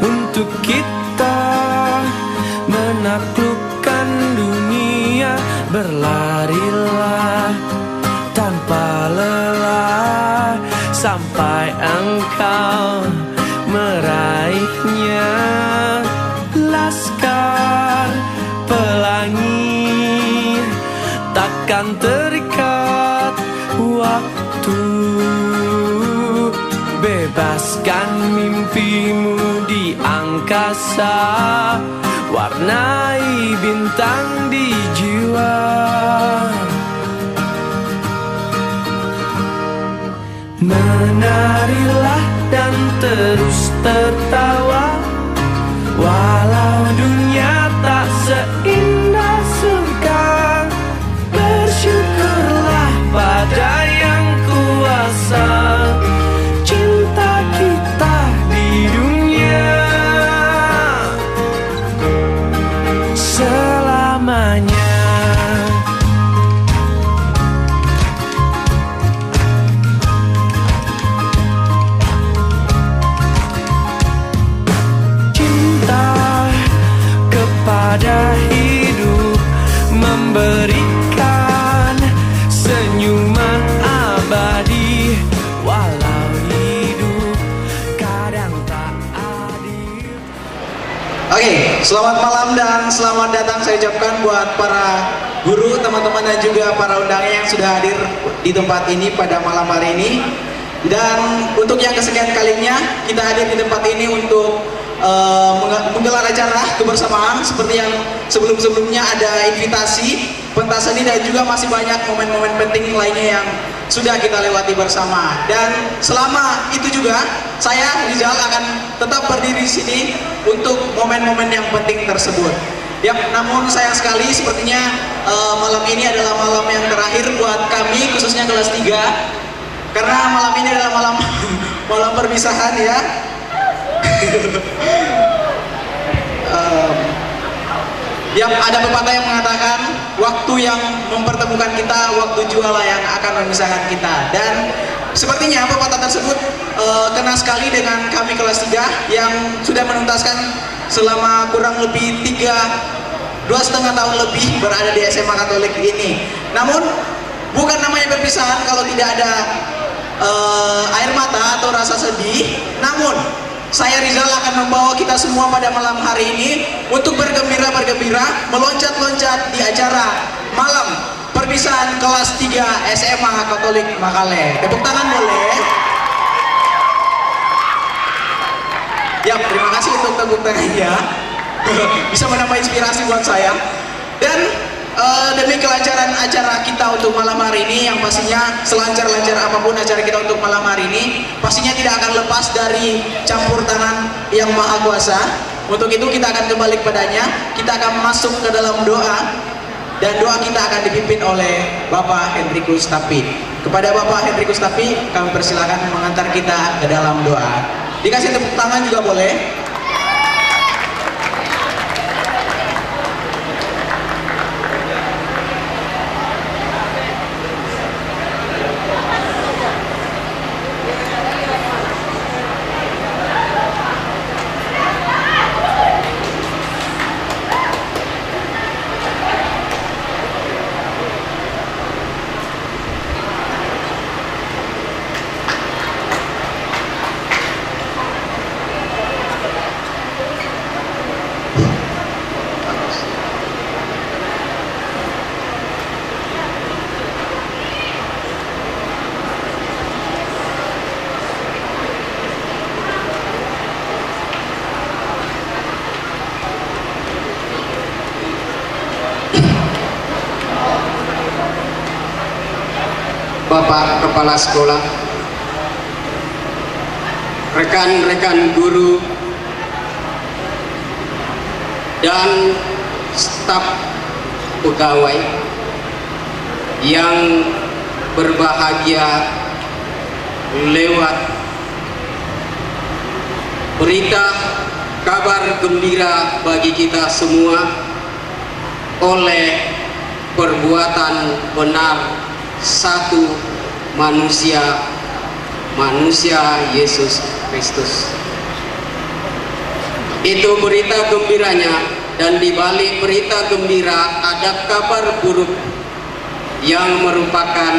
untuk kita menaklukkan dunia. Berlarilah tanpa lelah sampai engkau meraihnya. Laskar pelangi takkan terikat waktu. Bebaskan mimpimu di angkasa, warnai bintang di jiwa. Menarilah dan terus tertawa, walau dunia tak seindah surga. Bersyukurlah pada yang kuasa, cinta kita di dunia selamanya. Pada hidup memberikan senyuman abadi, walau hidup kadang tak adil. Oke, selamat malam dan selamat datang saya ucapkan buat para guru, teman-teman dan juga para undangan yang sudah hadir di tempat ini pada malam hari ini. Dan untuk yang kesekian kalinya kita hadir di tempat ini untuk menggelar acara kebersamaan seperti yang sebelum-sebelumnya ada invitasi, pentas seni dan juga masih banyak momen-momen penting lainnya yang sudah kita lewati bersama. Dan selama itu juga saya Rizal akan tetap berdiri di sini untuk momen-momen yang penting tersebut. Ya, namun sayang sekali sepertinya malam ini adalah malam yang terakhir buat kami khususnya kelas 3, karena malam ini adalah malam perpisahan ya. Ada pepatah yang mengatakan waktu yang mempertemukan kita, waktu jualah yang akan memisahkan kita. Dan sepertinya pepatah tersebut kena sekali dengan kami kelas 3 yang sudah menuntaskan selama kurang lebih 2,5 tahun lebih berada di SMA Katolik ini. Namun bukan namanya perpisahan kalau tidak ada air mata atau rasa sedih. Namun saya Rizal akan membawa kita semua pada malam hari ini untuk bergembira, meloncat-loncat di acara malam perpisahan kelas 3 SMA Katolik Makale. Tepuk tangan boleh? Ya, terima kasih untuk tepuk tangannya. Bisa menambah inspirasi buat saya. Dan demi kelancaran acara kita untuk malam hari ini, yang pastinya selancar-lancar apapun acara kita untuk malam hari ini pastinya tidak akan lepas dari campur tangan yang maha kuasa. Untuk itu kita akan kembali kepadanya, kita akan masuk ke dalam doa, dan doa kita akan dipimpin oleh Bapak Hendrikus Tapi. Kepada Bapak Hendrikus Tapi kami persilakan mengantar kita ke dalam doa. Dikasih tepuk tangan juga boleh. Bapak Kepala Sekolah, rekan-rekan guru, dan staf pegawai yang berbahagia lewat berita kabar gembira bagi kita semua oleh perbuatan benar satu manusia Yesus Kristus. Itu berita gembiranya, dan di balik berita gembira ada kabar buruk yang merupakan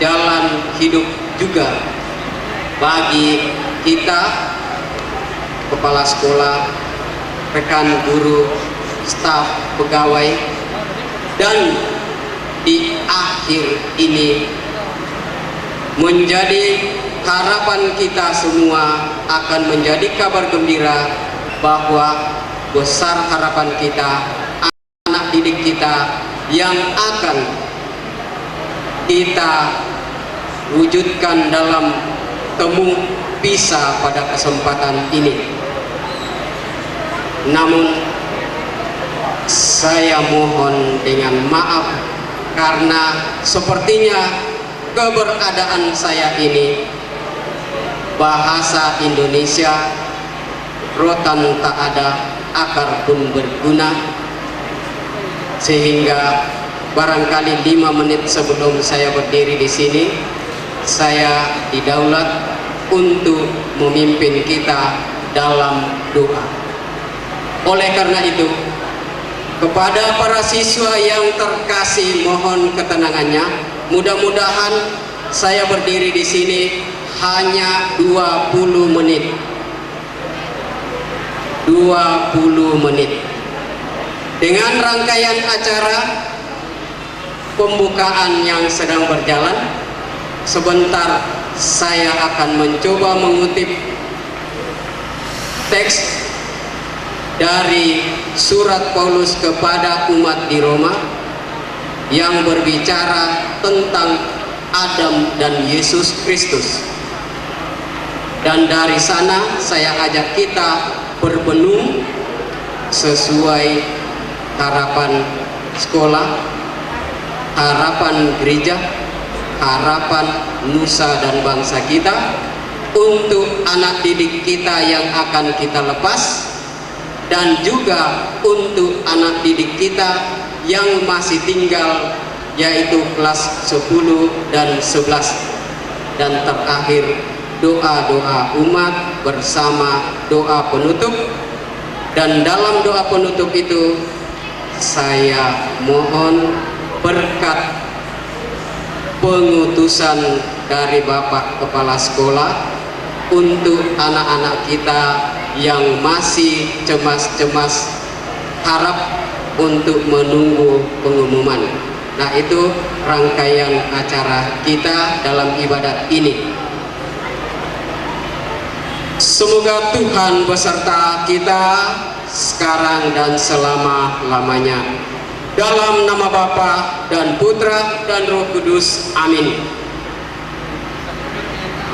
jalan hidup juga bagi kita, kepala sekolah, rekan guru, staf, pegawai, dan di akhir ini menjadi harapan kita semua akan menjadi kabar gembira bahwa besar harapan kita, anak didik kita yang akan kita wujudkan dalam temu pisah pada kesempatan ini. Namun saya mohon dengan maaf karena sepertinya keberadaan saya ini bahasa Indonesia rotan tak ada, akar pun berguna, sehingga barangkali 5 menit sebelum saya berdiri di sini saya didaulat untuk memimpin kita dalam doa. Oleh karena itu, kepada para siswa yang terkasih, mohon ketenangannya. Mudah-mudahan saya berdiri di sini hanya 20 menit. 20 menit. Dengan rangkaian acara pembukaan yang sedang berjalan, sebentar saya akan mencoba mengutip teks dari surat Paulus kepada umat di Roma yang berbicara tentang Adam dan Yesus Kristus. Dan dari sana saya ajak kita berbenung sesuai harapan sekolah, harapan gereja, harapan nusa dan bangsa kita, untuk anak didik kita yang akan kita lepas, dan juga untuk anak didik kita yang masih tinggal, yaitu kelas 10 dan 11. Dan terakhir, doa-doa umat bersama doa penutup. Dan dalam doa penutup itu saya mohon berkat pengutusan dari Bapak Kepala Sekolah untuk anak-anak kita yang masih cemas-cemas, harap untuk menunggu pengumuman. Nah, itu rangkaian acara kita dalam ibadat ini. Semoga Tuhan beserta kita sekarang dan selama-lamanya. Dalam nama Bapa dan Putra dan Roh Kudus. Amin.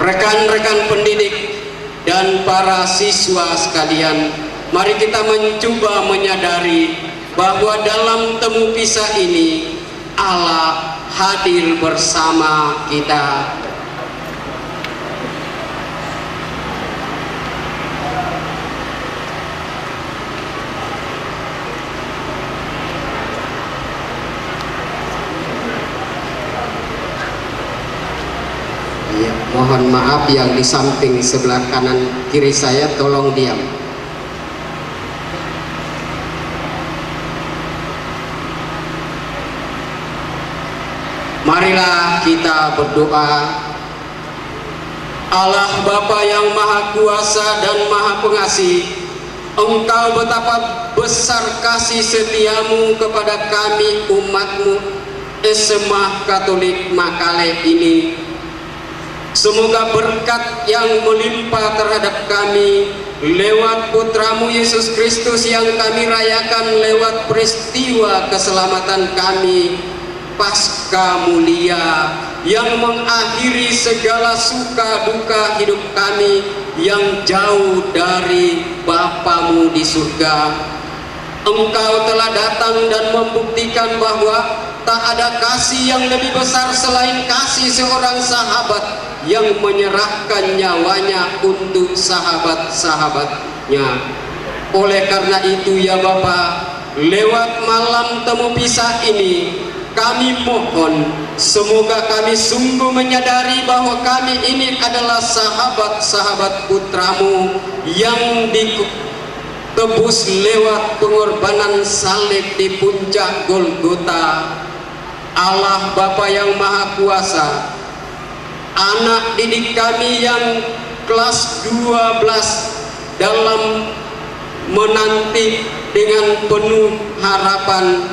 Rekan-rekan pendidik dan para siswa sekalian, mari kita mencoba menyadari bahwa dalam temu pisah ini Allah hadir bersama kita. Mohon maaf yang di samping sebelah kanan kiri saya, tolong diam. Marilah kita berdoa. Allah Bapa yang Maha Kuasa dan Maha Pengasih, Engkau betapa besar kasih setiamu kepada kami umatmu SMA Katolik Makale ini. Semoga berkat yang melimpah terhadap kami lewat Putramu Yesus Kristus yang kami rayakan lewat peristiwa keselamatan kami Paskah mulia yang mengakhiri segala suka duka hidup kami yang jauh dari Bapamu di surga. Engkau telah datang dan membuktikan bahwa tak ada kasih yang lebih besar selain kasih seorang sahabat yang menyerahkan nyawanya untuk sahabat-sahabatnya. Oleh karena itu ya Bapa, lewat malam temu pisah ini kami mohon semoga kami sungguh menyadari bahwa kami ini adalah sahabat-sahabat Putramu yang tebus lewat pengorbanan salib di puncak Golgota. Allah Bapa yang Maha Kuasa, anak didik kami yang kelas 12 dalam menanti dengan penuh harapan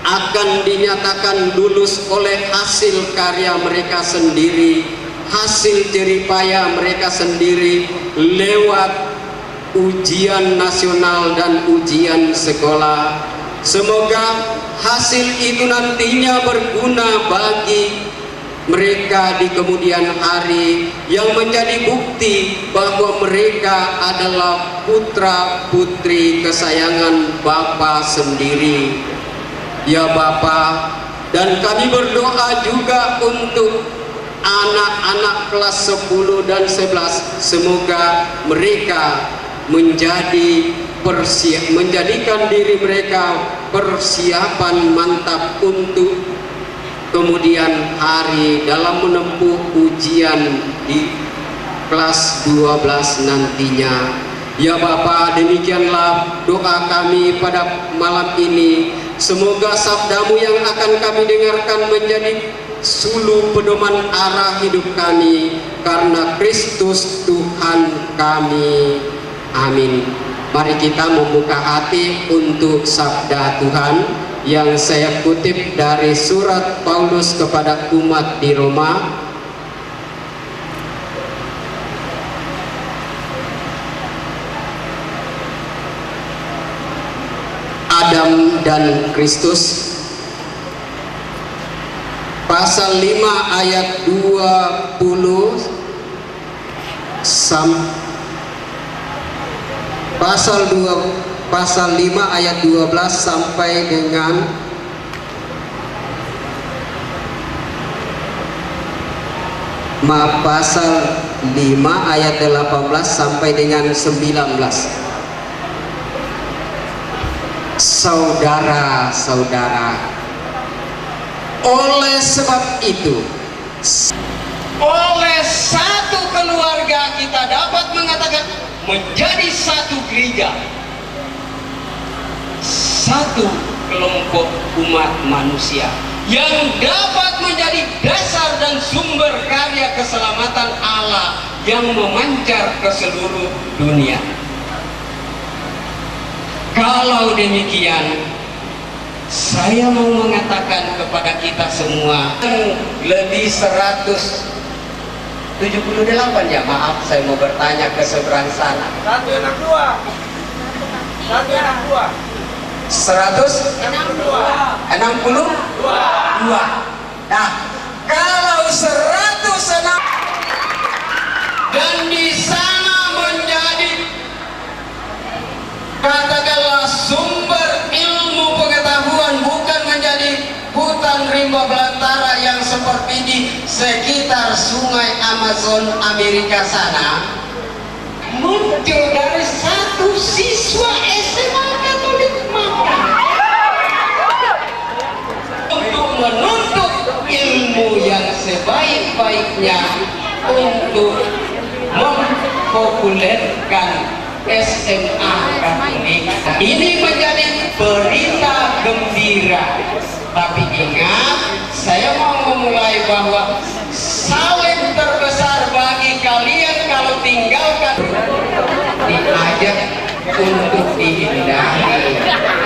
akan dinyatakan lulus oleh hasil karya mereka sendiri, hasil jeripaya mereka sendiri lewat ujian nasional dan ujian sekolah. Semoga hasil itu nantinya berguna bagi mereka di kemudian hari, yang menjadi bukti bahwa mereka adalah putra putri kesayangan Bapa sendiri. Ya Bapa, dan kami berdoa juga untuk anak-anak kelas 10 dan 11, semoga mereka menjadikan diri mereka persiapan mantap untuk kemudian hari dalam menempuh ujian di kelas 12 nantinya. Ya Bapa, demikianlah doa kami pada malam ini. Semoga sabdamu yang akan kami dengarkan menjadi suluh pedoman arah hidup kami, karena Kristus Tuhan kami. Amin. Mari kita membuka hati untuk sabda Tuhan yang saya kutip dari surat Paulus kepada umat di Roma. Adam dan Kristus, pasal 5 ayat 20 pasal 5 ayat 12 sampai dengan pasal 5 ayat 18 sampai dengan 19. Saudara-saudara, oleh sebab itu, oleh satu keluarga kita dapat mengatakan menjadi satu gereja, satu kelompok umat manusia yang dapat menjadi dasar dan sumber karya keselamatan Allah yang memancar ke seluruh dunia. Kalau demikian, saya mau mengatakan kepada kita semua, lebih 178 ya, maaf saya mau bertanya ke seberang sana. 162. 162. Nah, kalau 106 dan di sana menjadi, katakanlah, sumber ilmu pengetahuan, bukan menjadi hutan rimba belantara yang seperti di sekitar sungai Amazon Amerika sana, muncul dari satu siswa SMA Katolik Maka untuk menuntut ilmu yang sebaik-baiknya untuk mempopulerkan SMA Katolik. Ini menjadi berita gembira. Tapi ingat, saya mau memulai bahwa salib terbesar bagi kalian kalau tinggalkan diajak untuk dihindari.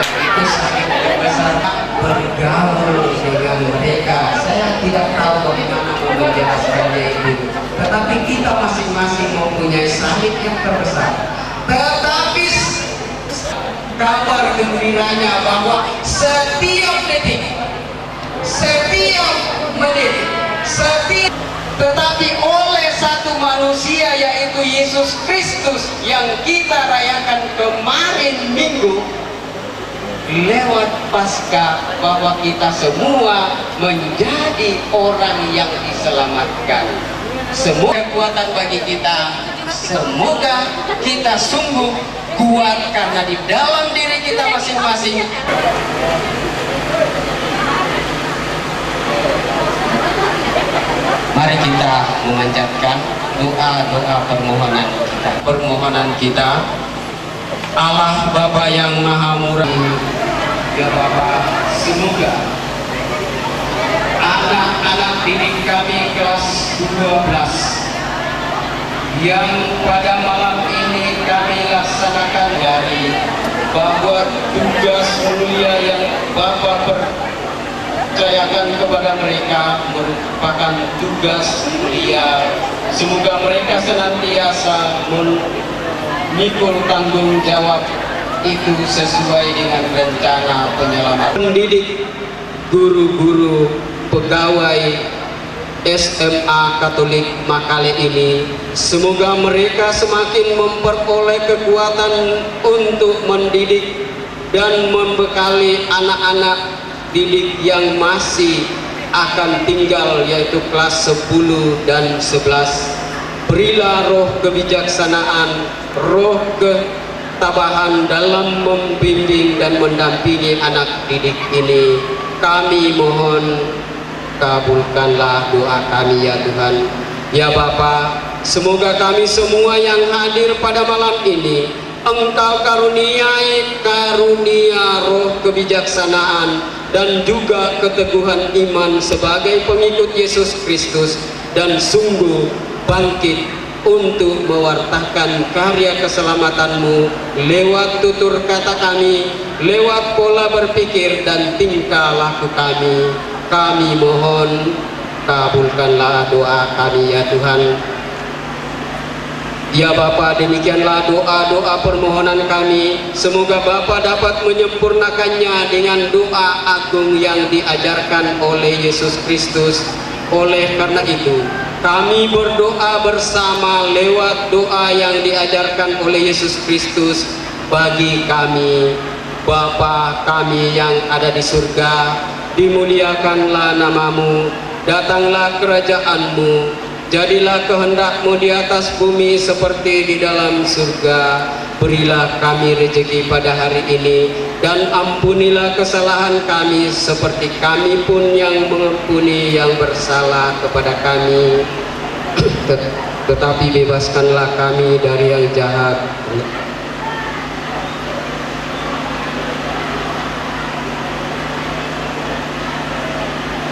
Itu salib terbesar, bergaul dengan mereka. Saya tidak tahu bagaimana mau menjelaskannya itu, tetapi kita masing-masing mempunyai salib yang terbesar. Tetapi kabar gembiranya bahwa setiap detik, setiap menit, tetapi oleh satu manusia, yaitu Yesus Kristus, yang kita rayakan kemarin Minggu lewat Paskah, bahwa kita semua menjadi orang yang diselamatkan. Semoga kekuatan bagi kita, semoga kita sungguh kuat, karena di dalam diri kita masing-masing mari kita memanjatkan doa-doa permohonan kita. Allah Bapa yang Maha Murah, ya Bapa, semoga anak-anak didik kami kelas 12 yang pada malam ini kami laksanakan dari bahwa tugas mulia yang Bapa percayakan kepada mereka merupakan tugas mulia. Semoga mereka senantiasa memikul tanggung jawab itu sesuai dengan rencana penyelamat. Pendidik, guru-guru, pegawai SMA Katolik Makale ini, semoga mereka semakin memperoleh kekuatan untuk mendidik dan membekali anak-anak didik yang masih akan tinggal, yaitu kelas 10 dan 11. Berilah roh kebijaksanaan, roh ketabahan dalam membimbing dan mendampingi anak didik ini. Kami mohon, kabulkanlah doa kami ya Tuhan. Ya Bapa, semoga kami semua yang hadir pada malam ini, Engkau karuniai karunia roh kebijaksanaan dan juga keteguhan iman sebagai pengikut Yesus Kristus, dan sungguh bangkit untuk mewartakan karya keselamatanmu lewat tutur kata kami, lewat pola berpikir dan tingkah laku kami. Kami mohon, kabulkanlah doa kami ya Tuhan. Ya Bapa, demikianlah doa-doa permohonan kami. Semoga Bapa dapat menyempurnakannya dengan doa agung yang diajarkan oleh Yesus Kristus. Oleh karena itu, kami berdoa bersama lewat doa yang diajarkan oleh Yesus Kristus bagi kami. Bapa kami yang ada di surga, dimuliakanlah namamu, datanglah kerajaanmu, jadilah kehendak-Mu di atas bumi seperti di dalam surga. Berilah kami rezeki pada hari ini, dan ampunilah kesalahan kami seperti kami pun yang mengampuni yang bersalah kepada kami. Tetapi bebaskanlah kami dari yang jahat.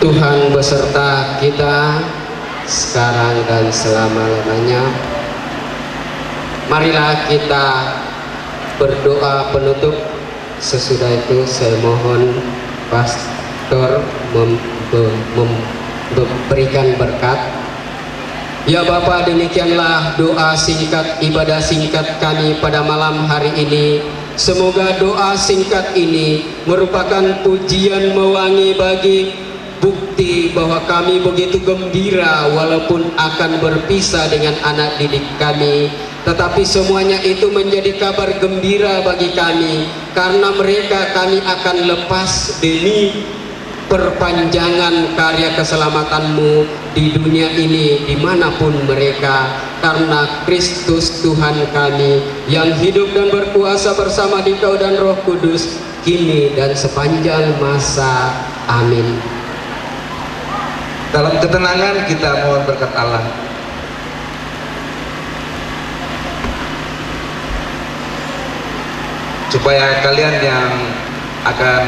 Tuhan beserta kita sekarang dan selama-lamanya. Marilah kita berdoa penutup. Sesudah itu saya mohon pastor memberikan berkat. Ya Bapa, demikianlah doa singkat, ibadah singkat kami pada malam hari ini. Semoga doa singkat ini merupakan pujian mewangi bagi bukti bahwa kami begitu gembira walaupun akan berpisah dengan anak didik kami, tetapi semuanya itu menjadi kabar gembira bagi kami, karena mereka kami akan lepas demi perpanjangan karya keselamatanmu di dunia ini dimanapun mereka, karena Kristus Tuhan kami yang hidup dan berkuasa bersama Dikau dan Roh Kudus kini dan sepanjang masa. Amin. Dalam ketenangan kita mohon berkat Allah. Supaya kalian yang akan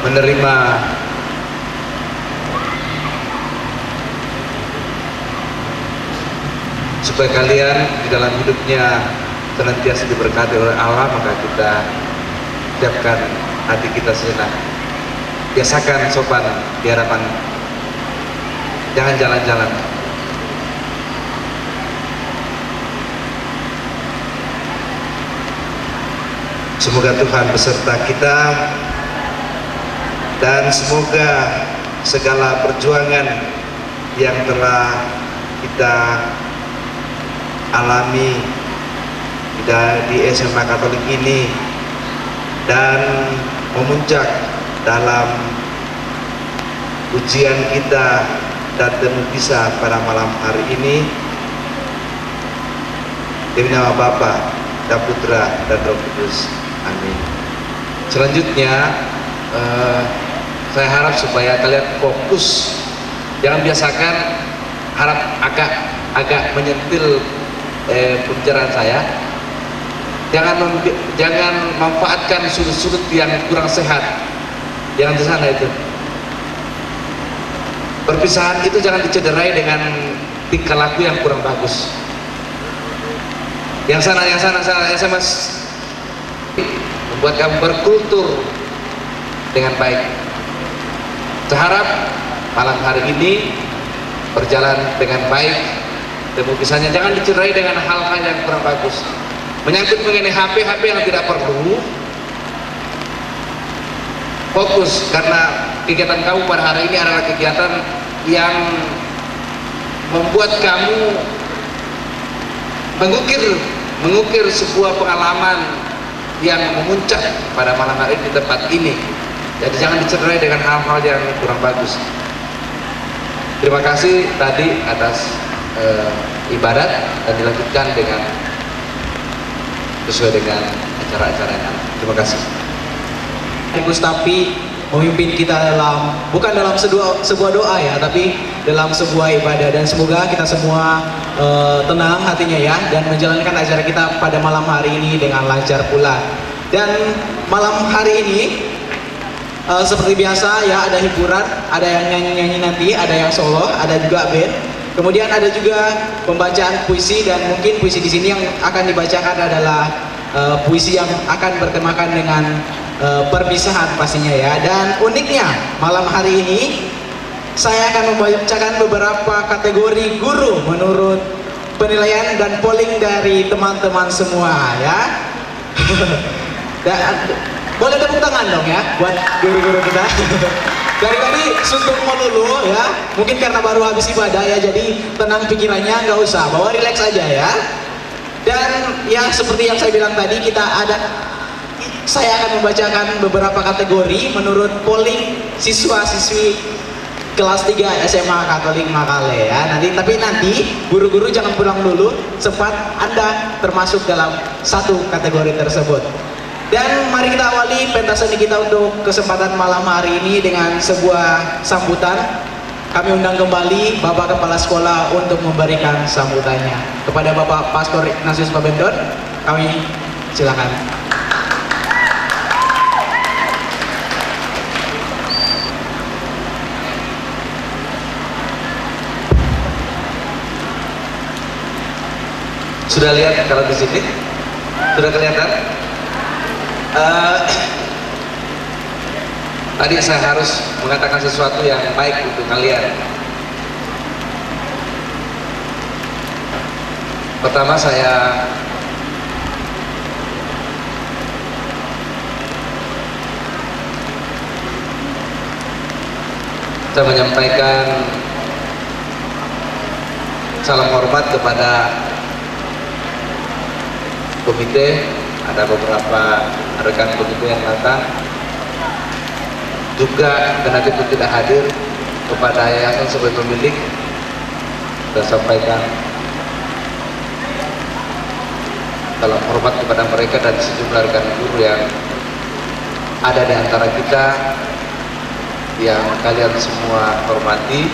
menerima supaya kalian di dalam hidupnya senantiasa diberkati oleh Allah, maka kita siapkan hati kita sejenak. Biasakan sopan di hadapan, jangan jalan-jalan. Semoga Tuhan beserta kita, dan semoga segala perjuangan yang telah kita alami di SMA Katolik ini dan memuncak dalam ujian kita dan temu pisah pada malam hari ini, demi nama Bapa dan Putra dan Roh Kudus. Amin. Selanjutnya saya harap supaya kalian fokus, jangan biasakan harap agak menyentil pembicaraan saya. Jangan manfaatkan sudut-sudut yang kurang sehat yang di sana itu. Perpisahan itu jangan dicederai dengan tingkah laku yang kurang bagus. Yang sana mas membuat kamu berkultur dengan baik. Saya harap malam hari ini berjalan dengan baik. Perpisahannya jangan dicederai dengan hal-hal yang kurang bagus. Menyangkut mengenai HP yang tidak perlu, fokus, karena kegiatan kamu pada hari ini adalah kegiatan yang membuat kamu mengukir sebuah pengalaman yang memuncak pada malam hari di tempat ini. Jadi jangan dicederai dengan hal-hal yang kurang bagus. Terima kasih tadi atas ibadat, dan dilanjutkan dengan sesuai dengan acara-acara yang ada. Terima kasih. Mustafi memimpin kita bukan dalam sebuah doa ya, tapi dalam sebuah ibadah, dan semoga kita semua tenang hatinya ya, dan menjalankan acara kita pada malam hari ini dengan lancar pula. Dan malam hari ini seperti biasa ya, ada hiburan, ada yang nyanyi-nyanyi nanti, ada yang solo, ada juga band. Kemudian ada juga pembacaan puisi, dan mungkin puisi di sini yang akan dibacakan adalah puisi yang akan bertemakan dengan perpisahan pastinya ya. Dan uniknya malam hari ini saya akan membacakan beberapa kategori guru menurut penilaian dan polling dari teman-teman semua ya. Dan boleh tepuk tangan dong ya buat guru-guru kita. Dari tadi suntuk melulu ya, mungkin karena baru habis ibadah ya, jadi tenang pikirannya, nggak usah, bawa relax aja ya. Dan ya seperti yang saya bilang tadi, saya akan membacakan beberapa kategori menurut polling siswa-siswi kelas 3 SMA Katolik Makale ya. Tapi nanti guru-guru jangan pulang dulu, sempat Anda termasuk dalam satu kategori tersebut. Dan mari kita awali pentas seni kita untuk kesempatan malam hari ini dengan sebuah sambutan. Kami undang kembali Bapak Kepala Sekolah untuk memberikan sambutannya. Kepada Bapak Pastor Ignatius Pabendon, kami silakan. Sudah lihat kalau di sini? Sudah kelihatan? Tadi saya harus mengatakan sesuatu yang baik untuk kalian. Pertama saya menyampaikan salam hormat kepada komite. Ada beberapa rekan komite yang datang, juga kendati pun tidak hadir, kepada yayasan sebagai pemilik saya sampaikan salam hormat kepada mereka dan sejumlah rekan guru yang ada di antara kita yang kalian semua hormati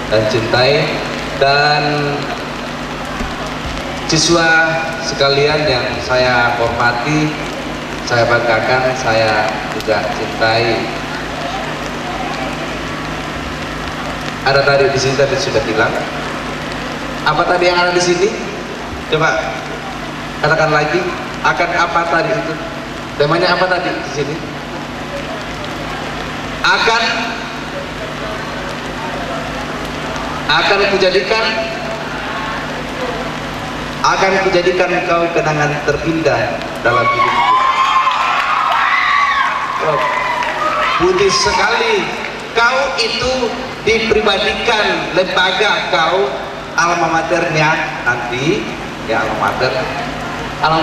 dan cintai, dan siswa sekalian yang saya hormati, saya banggakan, saya juga cintai. Ada tadi di sini, tadi sudah bilang. Apa tadi yang ada di sini? Coba katakan lagi. Akan apa tadi itu? Temanya apa tadi di sini? Akan kujadikan kau kenangan terindah dalam hidupku. Oh, putih sekali. Kau itu dipribadikan lembaga kau, alma maternya nanti ya, alma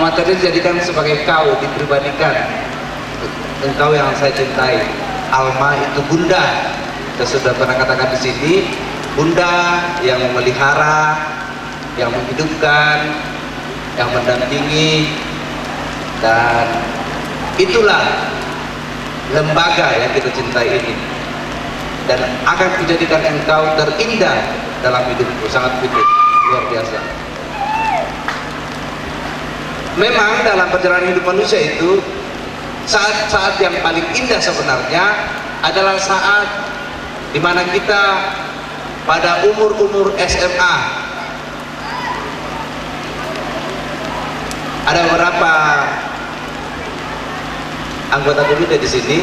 maternya dijadikan sebagai kau, dipribadikan. Engkau yang saya cintai. Alma itu bunda. Saya sudah pernah katakan di sini, bunda yang memelihara, yang menghidupkan, yang mendampingi, dan itulah lembaga yang kita cintai ini. Dan akan menjadikan engkau terindah dalam hidupku, sangat utuh, luar biasa. Memang dalam perjalanan hidup manusia itu saat-saat yang paling indah sebenarnya adalah saat dimana kita pada umur-umur SMA. Ada beberapa anggota komite di sini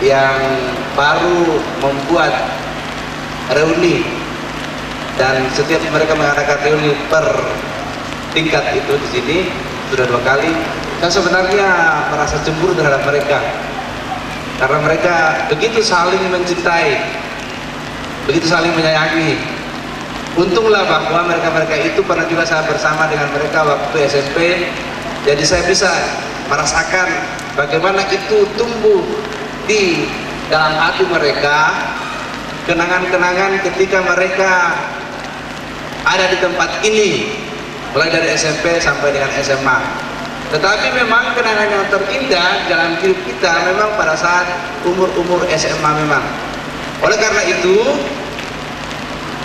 yang baru membuat reuni, dan setiap mereka mengadakan reuni per tingkat itu di sini sudah 2 kali. Saya sebenarnya merasa cemburu terhadap mereka karena mereka begitu saling mencintai, begitu saling menyayangi. Untunglah bahwa mereka itu pernah juga saya bersama dengan mereka waktu SMP, jadi saya bisa merasakan bagaimana itu tumbuh di dalam hati mereka, kenangan-kenangan ketika mereka ada di tempat ini, mulai dari SMP sampai dengan SMA. Tetapi memang kenangan yang terindah dalam hidup kita memang pada saat umur-umur SMA memang. Oleh karena itu,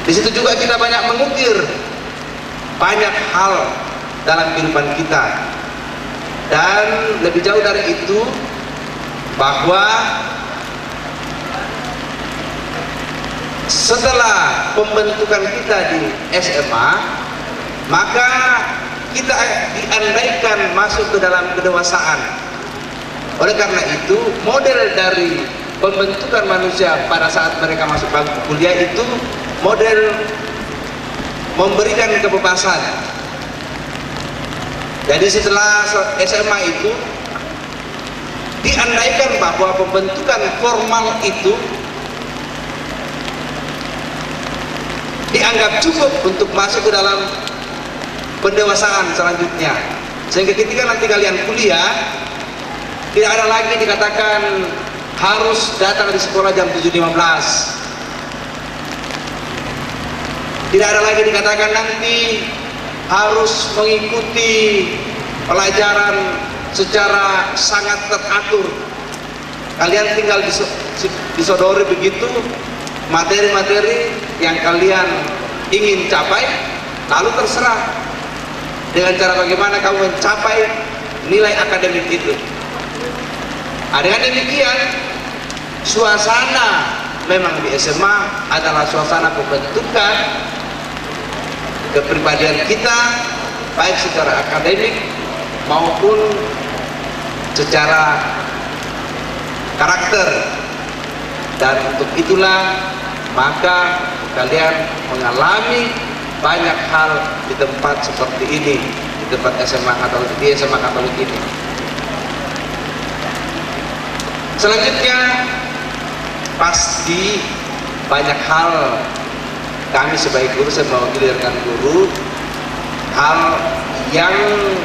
di situ juga kita banyak mengukir banyak hal dalam kehidupan kita. Dan lebih jauh dari itu, bahwa setelah pembentukan kita di SMA, maka kita diandaikan masuk ke dalam kedewasaan. Oleh karena itu, model dari pembentukan manusia pada saat mereka masuk bangku kuliah itu model memberikan kebebasan. Jadi setelah SMA itu diandaikan bahwa pembentukan formal itu dianggap cukup untuk masuk ke dalam pendewasaan selanjutnya, sehingga ketika nanti kalian kuliah tidak ada lagi dikatakan harus datang di sekolah jam 7.15, tidak ada lagi dikatakan nanti harus mengikuti pelajaran secara sangat teratur. Kalian tinggal disodori begitu materi-materi yang kalian ingin capai, lalu terserah dengan cara bagaimana kamu mencapai nilai akademik itu. Dengan demikian, suasana memang di SMA adalah suasana pembentukan kepribadian kita, baik secara akademik maupun secara karakter. Dan untuk itulah maka kalian mengalami banyak hal di tempat seperti ini, di tempat SMA Katolik ini. Selanjutnya, pasti banyak hal kami sebagai guru, saya mewakili rekan guru, hal yang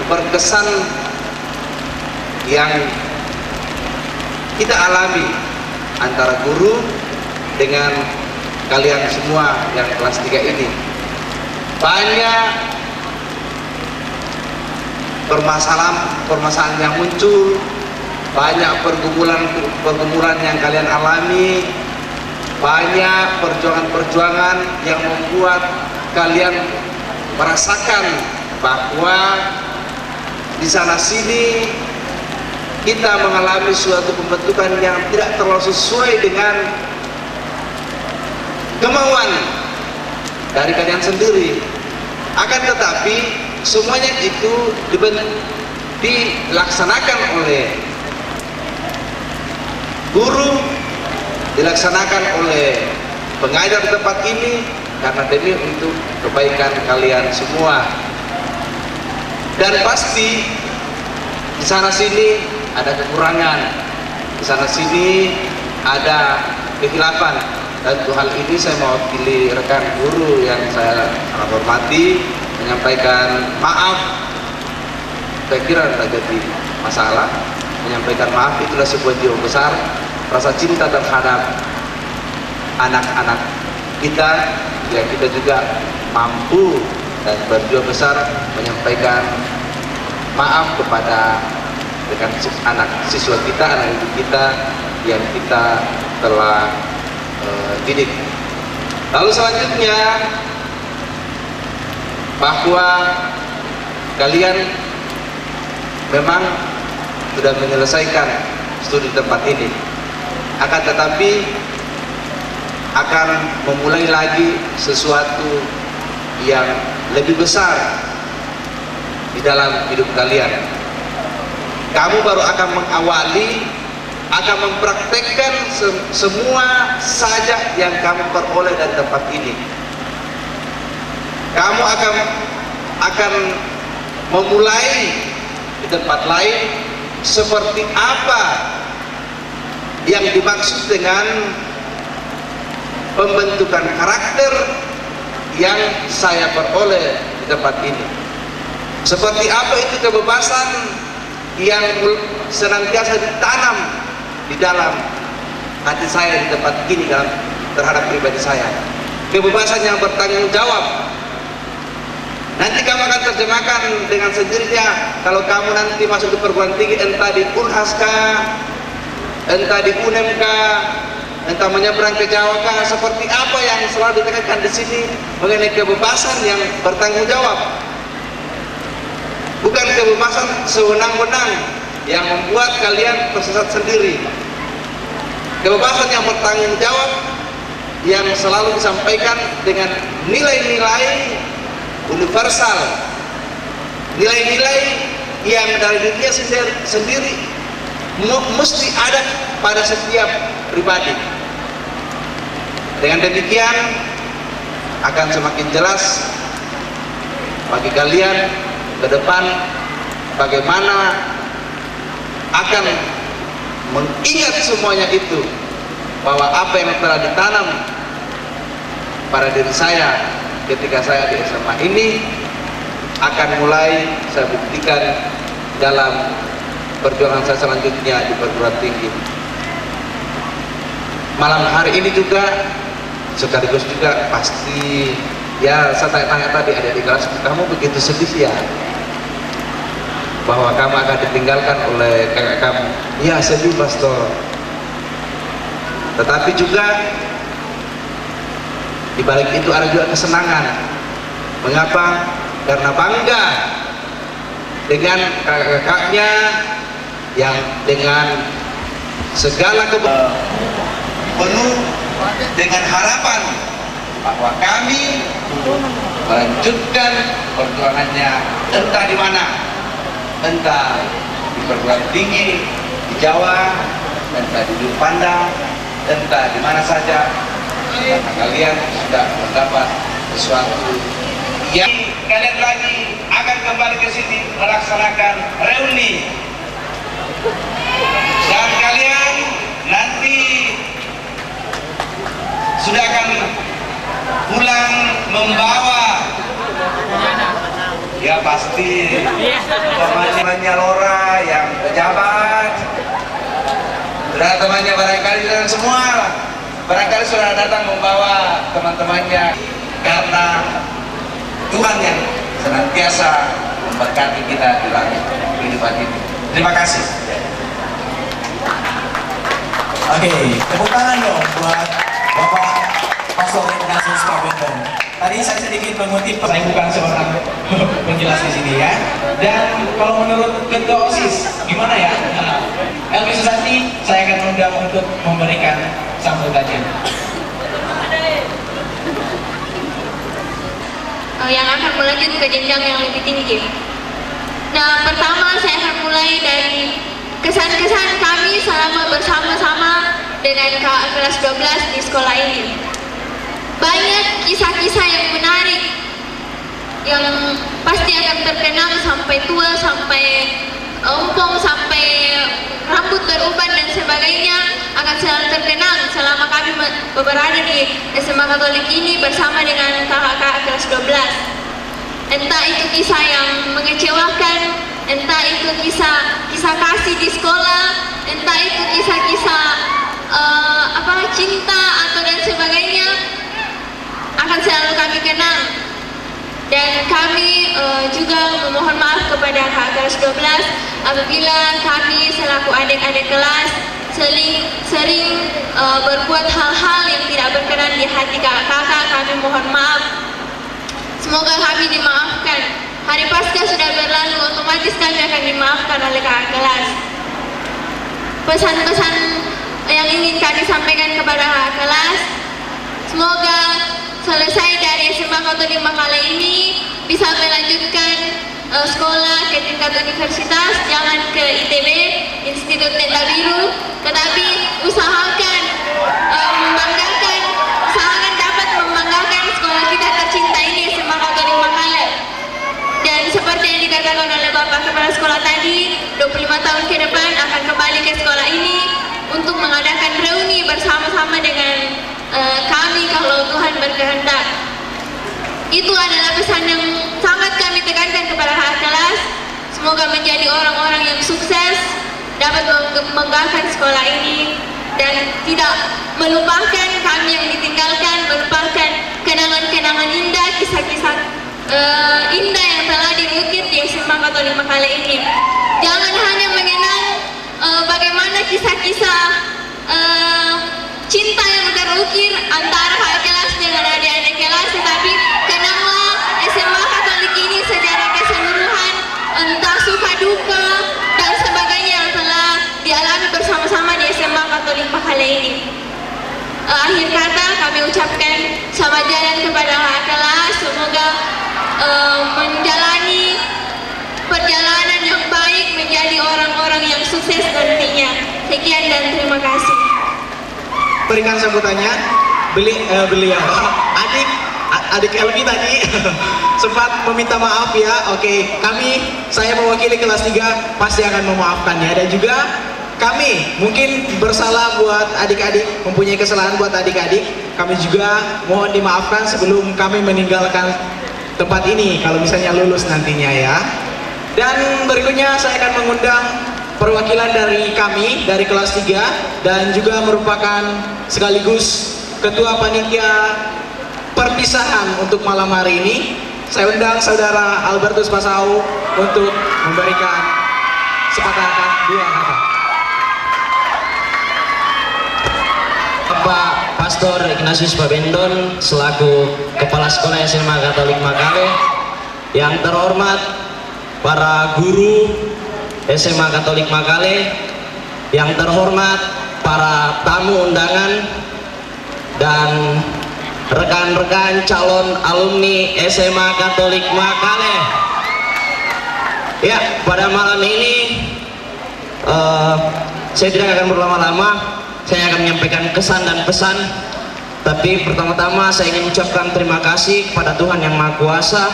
berkesan yang kita alami antara guru dengan kalian semua yang kelas 3 ini. Banyak permasalahan yang muncul, banyak pergumulan yang kalian alami, banyak perjuangan-perjuangan yang membuat kalian merasakan bahwa di sana sini kita mengalami suatu pembentukan yang tidak terlalu sesuai dengan kemauan dari kalian sendiri. Akan tetapi semuanya itu dilaksanakan oleh guru, dilaksanakan oleh pengajar di tempat ini karena demi untuk kebaikan kalian semua. Dan pasti di sana sini ada kekurangan, di sana sini ada kehilafan, dan untuk hal ini saya mewakili rekan guru yang saya sangat hormati menyampaikan maaf. Saya kira tidak jadi masalah, menyampaikan maaf itulah sebuah jiwa besar, rasa cinta terhadap anak-anak kita, yang kita juga mampu dan berjiwa besar menyampaikan maaf kepada dengan anak siswa kita, anak didik kita yang kita telah didik. Lalu selanjutnya bahwa kalian memang sudah menyelesaikan studi tempat ini, akan tetapi akan memulai lagi sesuatu yang lebih besar di dalam hidup kalian. Kamu baru akan mengawali, akan mempraktekkan semua saja yang kamu peroleh dari tempat ini. Kamu akan memulai di tempat lain seperti apa yang dimaksud dengan pembentukan karakter yang saya peroleh di tempat ini. Seperti apa itu kebebasan yang senantiasa ditanam di dalam hati saya di tempat ini terhadap pribadi saya. Kebebasan yang bertanggung jawab. Nanti kamu akan terjemahkan dengan sendirinya kalau kamu nanti masuk di perguruan tinggi, entah di Unhas kah, entah di UNEM kah, entah menyeberang ke Jawa kah, seperti apa yang selalu ditekankan di sini mengenai kebebasan yang bertanggung jawab. Bukan kebebasan sewenang-wenang yang membuat kalian tersesat sendiri. Kebebasan yang bertanggung jawab yang selalu disampaikan dengan nilai-nilai universal, nilai-nilai yang dari dirinya sendiri mesti ada pada setiap pribadi. Dengan demikian akan semakin jelas bagi kalian ke depan bagaimana akan mengingat semuanya itu, bahwa apa yang telah ditanam pada diri saya ketika saya di SMA ini akan mulai saya buktikan dalam perjuangan saya selanjutnya di perguruan tinggi. Malam hari ini juga sekaligus juga pasti ya saya tanya tadi adik-adik kelas, kamu begitu sedih ya bahwa kamu akan ditinggalkan oleh kakak kamu? Ya sedih pastor, tetapi juga di balik itu ada juga kesenangan. Mengapa? Karena bangga dengan kakak-kakaknya yang dengan segala penuh dengan harapan bahwa kami melanjutkan perjuangannya entah di mana, entah di perguruan tinggi di Jawa, entah di Dulu Pandang, entah di mana saja. Karena kalian sudah mendapat sesuatu yang kalian lagi akan kembali ke sini melaksanakan reuni, dan kalian nanti sudah akan pulang membawa ya pasti teman-temannya Lora yang pejabat, sudah temannya barangkali dan semua barangkali sudah datang membawa teman-temannya, karena Tuhan yang senantiasa memberkati kita di dalam kehidupan ini. Terima kasih. Oke, tepuk tangan dong buat Bapak Pastor Ignatius Carpenter. Tadi saya sedikit mengutip, saya bukan seorang penjelas di sini ya. Dan kalau menurut Ketua OSIS, gimana ya? Elvi Susanti, saya akan undang untuk memberikan sambutannya. Yang akan melanjut ke jenjang yang lebih tinggi. Nah, pertama saya akan mulai dari kesan-kesan kami selama bersama-sama dengan kakak kelas 12 di sekolah ini. Banyak kisah-kisah yang menarik yang pasti akan terkenang sampai tua, sampai ompong, sampai rambut beruban dan sebagainya akan selalu terkenang selama kami berada di SMA Katolik ini bersama dengan kakak-kakak kelas 12. Entah itu kisah yang mengecewakan, entah itu kisah kasih di sekolah, entah itu kisah-kisah cinta atau dan sebagainya, akan selalu kami kenang. Dan kami juga memohon maaf kepada kakak kelas 12 apabila kami selaku adik-adik kelas sering berbuat hal-hal yang tidak berkenan di hati kakak-kakak. Kami mohon maaf. Semoga kami dimaafkan. Hari Paskah sudah berlalu, otomatis kami akan dimaafkan oleh kakak kelas. Pesan-pesan yang ingin kami sampaikan kepada kakak kelas, semoga selesai dari SMA Katolik Makale ini bisa melanjutkan sekolah ke tingkat universitas, jangan ke ITB, Institut Tenda Biru, tetapi usahakan dapat membanggakan sekolah kita tercinta ini, SMA Katolik Makale. Dan seperti yang dikatakan oleh Bapak Kepala Sekolah tadi, 25 tahun ke depan akan kembali ke sekolah ini untuk mengadakan reuni bersama-sama dengan kami kalau Tuhan berkehendak. Itu adalah pesan yang sangat kami tekankan kepada kakak kelas. Semoga menjadi orang-orang yang sukses, dapat membanggakan sekolah ini, dan tidak melupakan kami yang ditinggalkan, melupakan kenangan-kenangan indah, kisah-kisah indah yang telah diukir di SMA Katolik Makale ini. Jangan hanya mengenang bagaimana kisah-kisah cinta yang terukir antara kakak kelas dengan adik-adik kelas, tetapi kenanglah SMA Katolik ini secara keseluruhan, entah suka duka dan sebagainya yang telah dialami bersama-sama di SMA Katolik Makale ini. Akhir kata kami ucapkan selamat jalan kepada kakak kelas. Semoga menjalani perjalanan yang baik, menjadi orang-orang yang sukses nantinya. Sekian dan terima kasih. Berikan sambutannya beliau adik Elvi tadi sempat meminta maaf ya. Oke, saya mewakili kelas 3 pasti akan memaafkannya, dan juga kami mungkin bersalah buat adik-adik, mempunyai kesalahan buat adik-adik. Kami juga mohon dimaafkan sebelum kami meninggalkan tempat ini kalau misalnya lulus nantinya ya. Dan berikutnya saya akan mengundang perwakilan dari kami dari kelas 3 dan juga merupakan sekaligus ketua panitia perpisahan untuk malam hari ini. Saya undang saudara Albertus Pasau untuk memberikan sepatah kata, 2 kata. Bapak Pastor Ignatius Babendon selaku Kepala Sekolah SMA Katolik Makale, yang terhormat para guru SMA Katolik Makale, yang terhormat para tamu undangan, dan rekan-rekan calon alumni SMA Katolik Makale. Ya, pada malam ini saya tidak akan berlama-lama. Saya akan menyampaikan kesan dan pesan. Tapi pertama-tama saya ingin mengucapkan terima kasih kepada Tuhan Yang Maha Kuasa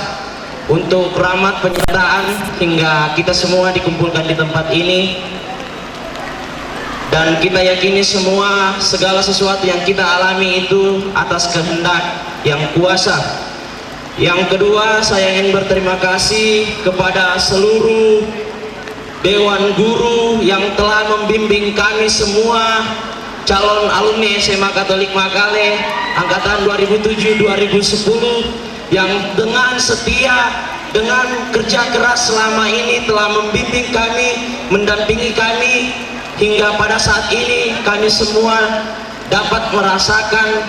untuk rahmat penyertaan hingga kita semua dikumpulkan di tempat ini. Dan kita yakini semua segala sesuatu yang kita alami itu atas kehendak Yang Kuasa. Yang kedua, saya ingin berterima kasih kepada seluruh Dewan Guru yang telah membimbing kami semua calon alumni SMA Katolik Makale angkatan 2007-2010 yang dengan setia, dengan kerja keras selama ini telah membimbing kami, mendampingi kami hingga pada saat ini kami semua dapat merasakan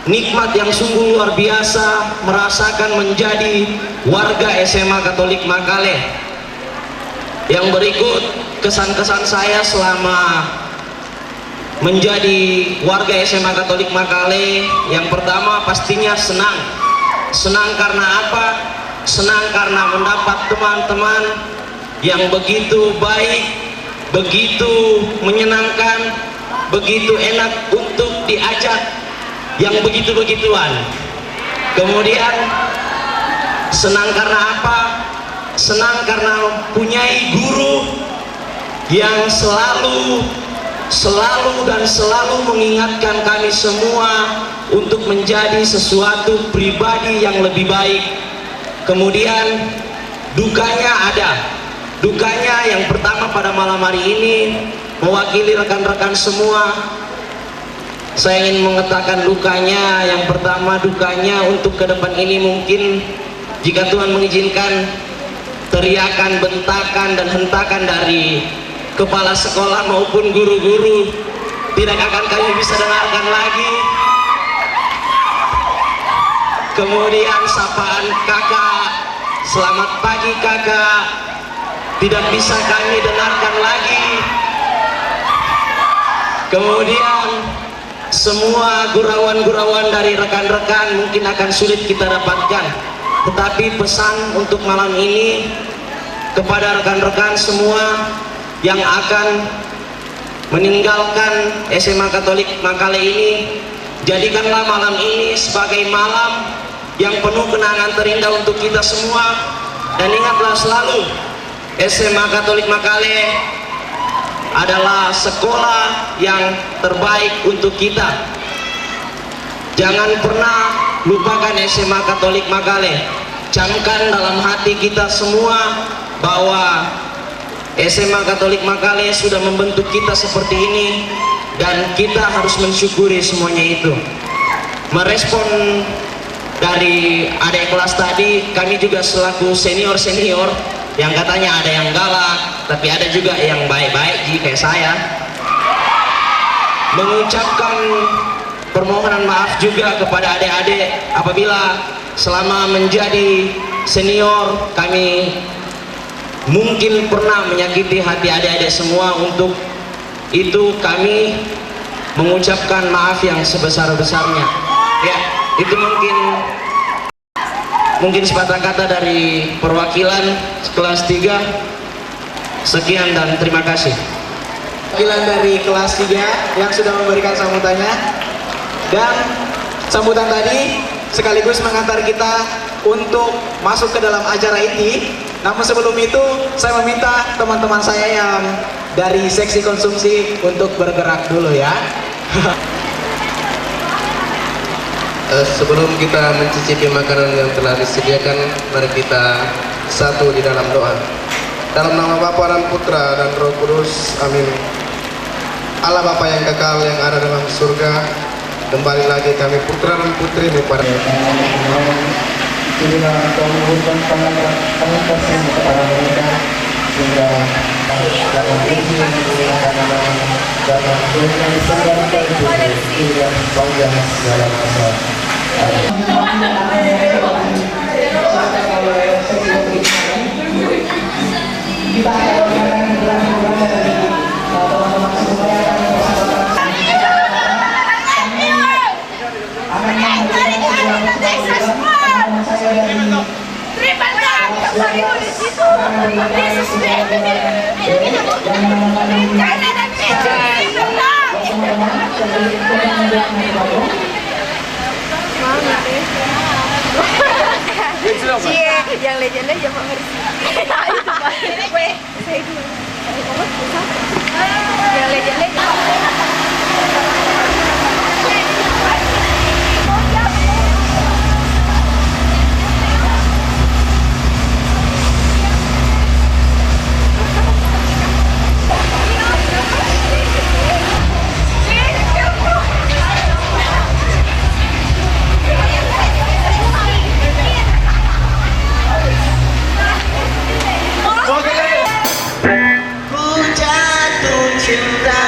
nikmat yang sungguh luar biasa, merasakan menjadi warga SMA Katolik Makale. Yang berikut kesan-kesan saya selama menjadi warga SMA Katolik Makale. Yang pertama pastinya senang. Senang karena apa? Senang karena mendapat teman-teman yang begitu baik, begitu menyenangkan, begitu enak untuk diajak, yang begitu-begituan. Kemudian senang karena apa? Senang karena mempunyai guru yang selalu mengingatkan kami semua untuk menjadi sesuatu pribadi yang lebih baik. Kemudian dukanya ada. Dukanya yang pertama pada malam hari ini mewakili rekan-rekan semua, saya ingin mengatakan dukanya. Yang pertama, dukanya untuk ke depan ini mungkin jika Tuhan mengizinkan teriakan, bentakan dan hentakan dari kepala sekolah maupun guru-guru tidak akan kami bisa dengarkan lagi. Kemudian sapaan kakak, selamat pagi kakak, tidak bisa kami dengarkan lagi. Kemudian semua gurauan-gurauan dari rekan-rekan mungkin akan sulit kita dapatkan, tetapi pesan untuk malam ini kepada rekan-rekan semua yang akan meninggalkan SMA Katolik Makale ini, jadikanlah malam ini sebagai malam yang penuh kenangan terindah untuk kita semua. Dan ingatlah selalu, SMA Katolik Makale adalah sekolah yang terbaik untuk kita. Jangan pernah lupakan SMA Katolik Makale. Camkan dalam hati kita semua bahwa SMA Katolik Makale sudah membentuk kita seperti ini, dan kita harus mensyukuri semuanya itu. Merespon dari adik kelas tadi, kami juga selaku senior-senior yang katanya ada yang galak, tapi ada juga yang baik-baik kayak saya, mengucapkan permohonan maaf juga kepada adik-adik apabila selama menjadi senior kami mungkin pernah menyakiti hati adik-adik semua. Untuk itu kami mengucapkan maaf yang sebesar-besarnya. Ya, itu mungkin sepatah kata dari perwakilan kelas 3. Sekian dan terima kasih. Perwakilan dari kelas 3 yang sudah memberikan sambutannya, dan sambutan tadi sekaligus mengantar kita untuk masuk ke dalam acara inti. Namun sebelum itu saya meminta teman-teman saya yang dari seksi konsumsi untuk bergerak dulu ya. Sebelum kita mencicipi makanan yang telah disediakan, mari kita satu di dalam doa. Dalam nama Bapa dan Putra dan Roh Kudus, amin. Allah Bapa yang kekal yang ada dalam surga, kembali lagi kami putra dan putri-Mu pada Bila Kau memberikan tangan kasih kepada mereka, sehingga dalam isi yang digunakan dalam dunia disadar terjadi hingga panjang segala masa. Kita akan teman-teman semua yang yang legend-legend Pak Mercy. Yang legend-legend. Ku jatuh cinta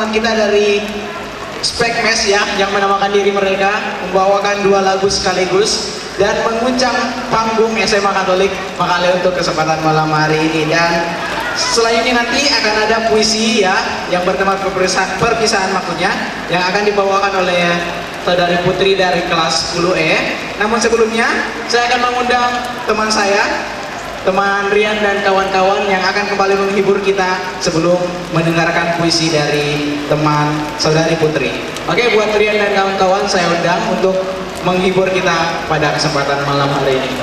teman-teman kita dari Spekmes ya, yang menamakan diri mereka membawakan 2 lagu sekaligus dan menguncang panggung SMA Katolik Makale untuk kesempatan malam hari ini. Dan selanjutnya nanti akan ada puisi ya, yang bertema perpisahan maksudnya, yang akan dibawakan oleh saudari Putri dari kelas 10E. Namun sebelumnya saya akan mengundang teman saya, teman Rian dan kawan-kawan yang akan kembali menghibur kita sebelum mendengarkan puisi dari teman saudari Putri. Oke, buat Rian dan kawan-kawan saya undang untuk menghibur kita pada kesempatan malam hari ini.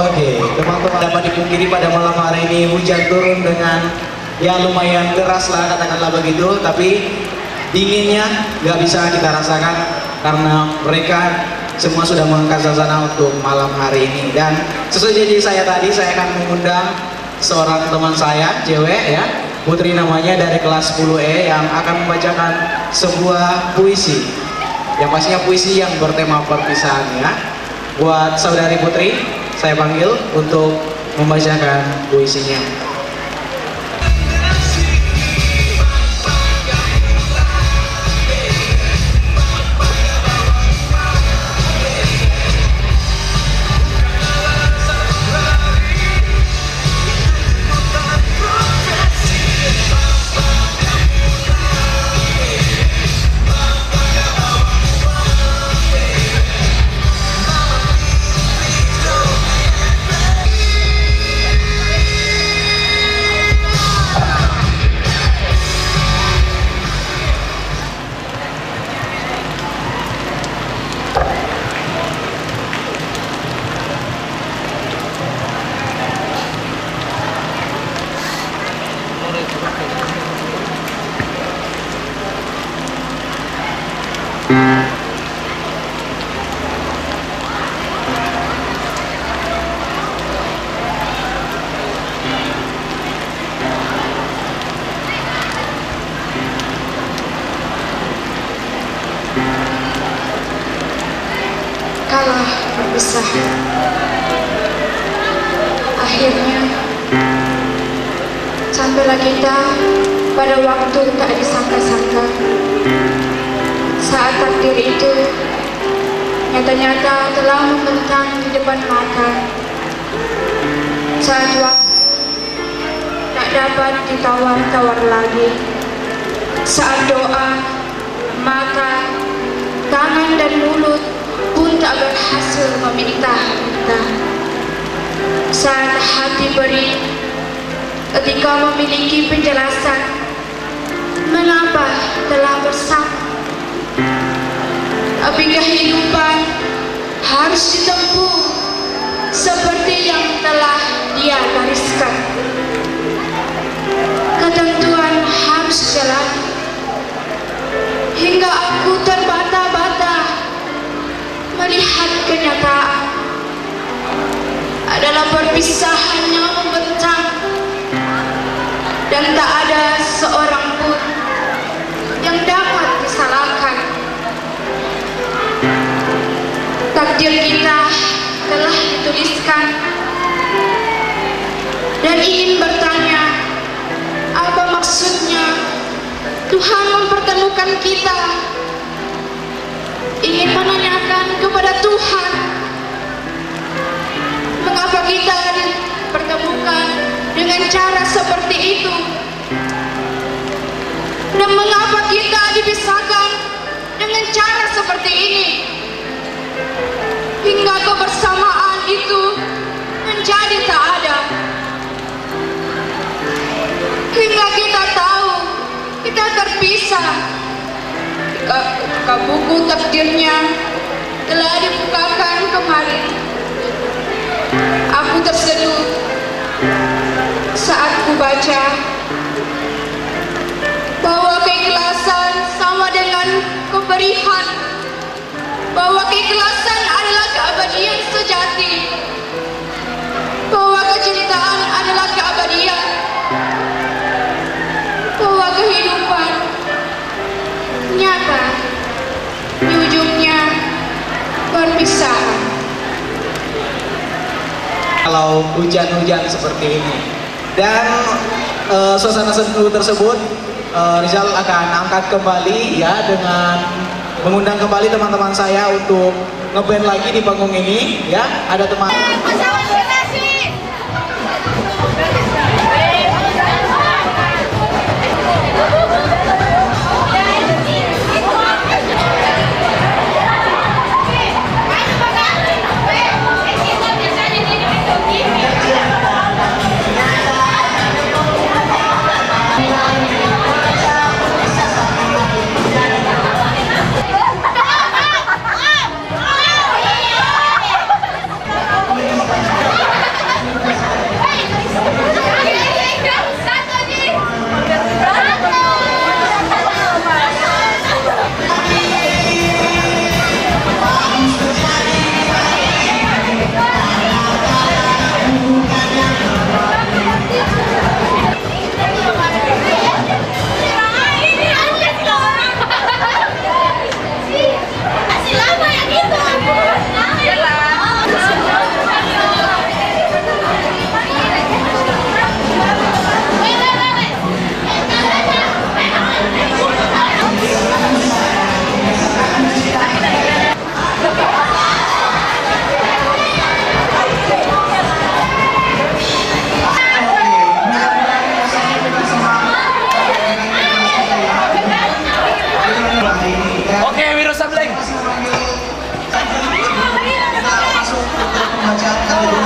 Oke, teman-teman dapat dipungkiri pada malam hari ini hujan turun dengan ya lumayan deras lah katakanlah begitu, tapi dinginnya nggak bisa kita rasakan karena mereka semua sudah mengangkat suasana untuk malam hari ini. Dan sesuai janji saya tadi, saya akan mengundang seorang teman saya, cewek ya, Putri namanya, dari kelas 10E yang akan membacakan sebuah puisi. Yang pastinya puisi yang bertema perpisahan ya. Buat saudari Putri, saya panggil untuk membacakan puisinya. Kalah berpisah. Akhirnya sampailah kita pada waktu tak disangka-sangka, saat takdir itu nyata-nyata telah membentang di depan mata. Saat waktu tak dapat ditawar-tawar lagi, saat doa, mata, tangan dan mulut pun tak berhasil meminta-minta. Saat hati beri ketika memiliki penjelasan mengapa telah bersama, tapi kehidupan harus ditempuh seperti yang telah Dia gariskan. Ketentuan harus jalan hingga aku terbata-bata melihat kenyataan adalah perpisahan yang membentang, dan tak ada seorang pun yang dapat disalahkan. Takdir kita telah dituliskan, dan ingin bertanya, apa maksudnya Tuhan mempertemukan kita? Ingin menanyakan kepada Tuhan, mengapa kita dipertemukan dengan cara seperti itu, dan mengapa kita dipisahkan dengan cara seperti ini, hingga kebersamaan itu menjadi tak ada, hingga kita tahu kita terpisah. Ketika buku takdirnya telah dibukakan kemarin, aku terseduh saat ku baca bahwa keikhlasan sama dengan keberihan, bahwa keikhlasan adalah keabadian sejati, bahwa kecintaan adalah keabadian, bahwa kehidupan nyata di ujungnya perpisahan. Kalau hujan-hujan seperti ini dan suasana sendu tersebut, Rizal akan angkat kembali ya dengan mengundang kembali teman-teman saya untuk ngeband lagi di panggung ini ya. Ada teman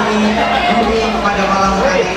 dari guru pada malam hari ini.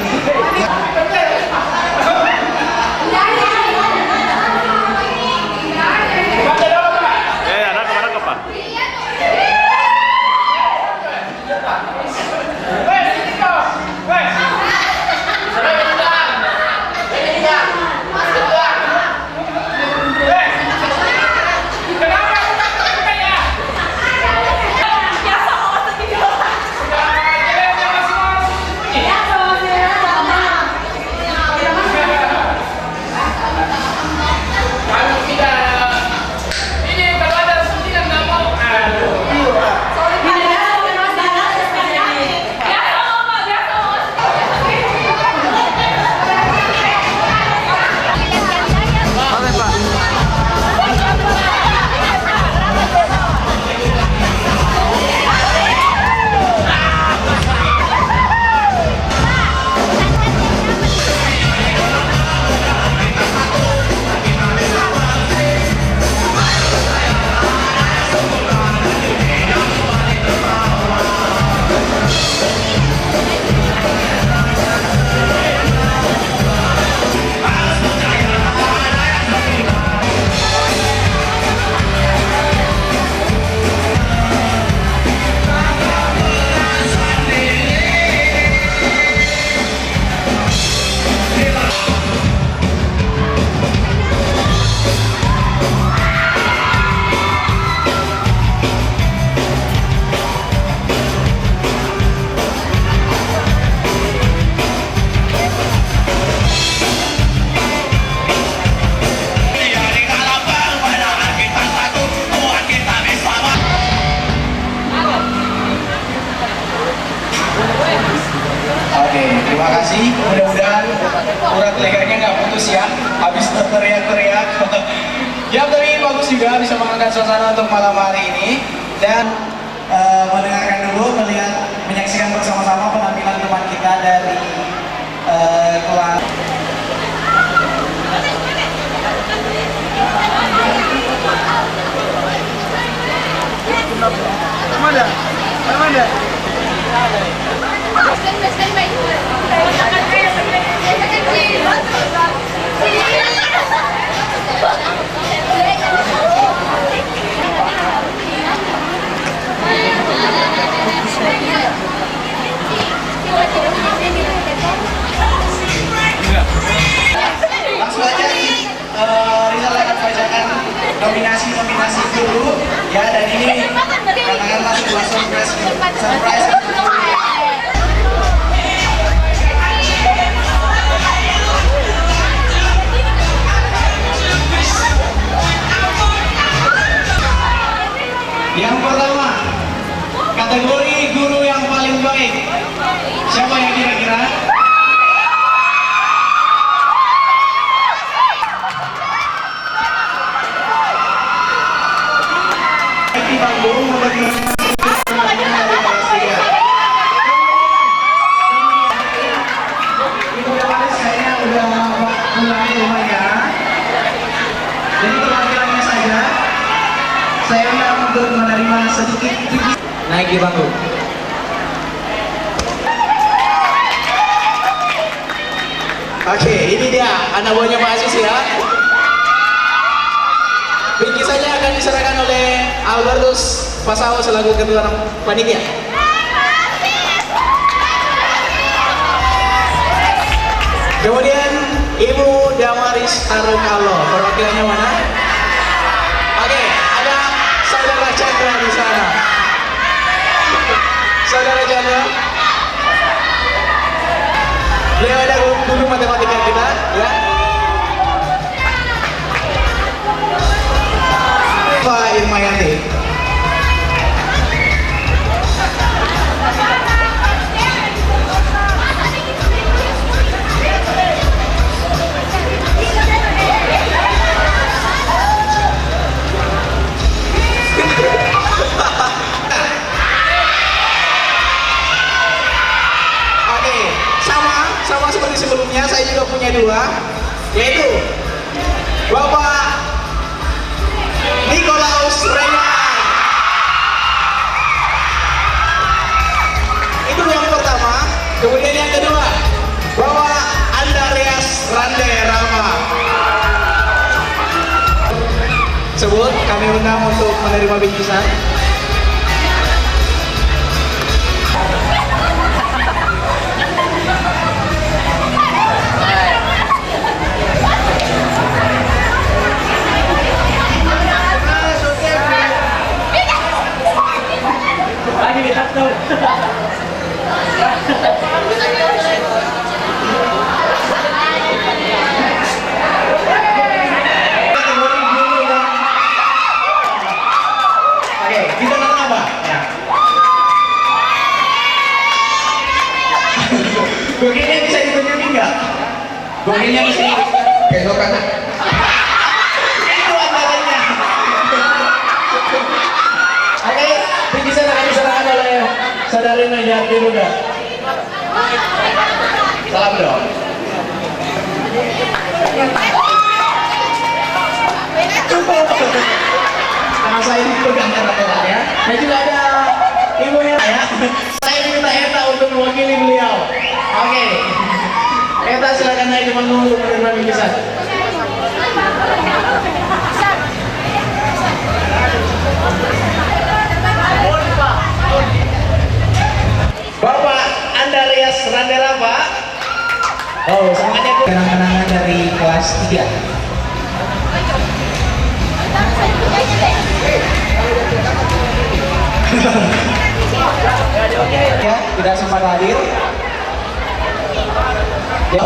Oke, terima kasih. Mudah-mudahan urat lehernya nggak putus ya, habis teriak-teriak. Ya, tapi bagus juga bisa mengangkat suasana untuk malam hari ini dan mendengarkan dulu, menyaksikan bersama-sama penampilan teman kita dari kelas. Mana? Langsung aja Rizal akan bacakan nominasi dulu ya, dan ini katakanlah sebuah surprise. Yang pertama, kategori guru yang paling baik. Siapa yang kira-kira? Bang Guru memberi saya udah pulang ke rumahnya. Jadi kewakilannya saja saya untuk menerima sedikit naik di bangku. Oke, ini dia anak buahnya Pak Aziz ya. Bingkisannya akan diserahkan oleh Albertus Pasao selaku ketua panitia. Kemudian Ibu Damaris Arukalo, perwakilannya mana? Oke, ada Saudara Chandra di sana. Saudara Chandra, beliau ada guru matematika kita, ya. Pak Irmayati. Sama seperti sebelumnya, saya juga punya dua, yaitu Bapak Nikolaus Renan. Itu yang pertama. tersebut kami undang untuk menerima bingkisan. Oke, kita nonton apa? Ya. Gokilnya bisa ditunjukin nggak? Gokilnya bisa Keesokan itu antaranya. Oke, bingkisan akan diserahkan oleh saudari Najati Ruda. Salam dong. Nama saya dipegang teman-teman ya. Dan juga ada Ibu Hera ya. Saya minta Eta untuk mewakili beliau. Oke. Eta silakan naik ke panggung untuk menerima bingkisan. Bapak Andarias Randela Pak. Oh, semuanya kenang-kenangan dari kelas 3. Ya, tidak sempat hadir. Ya,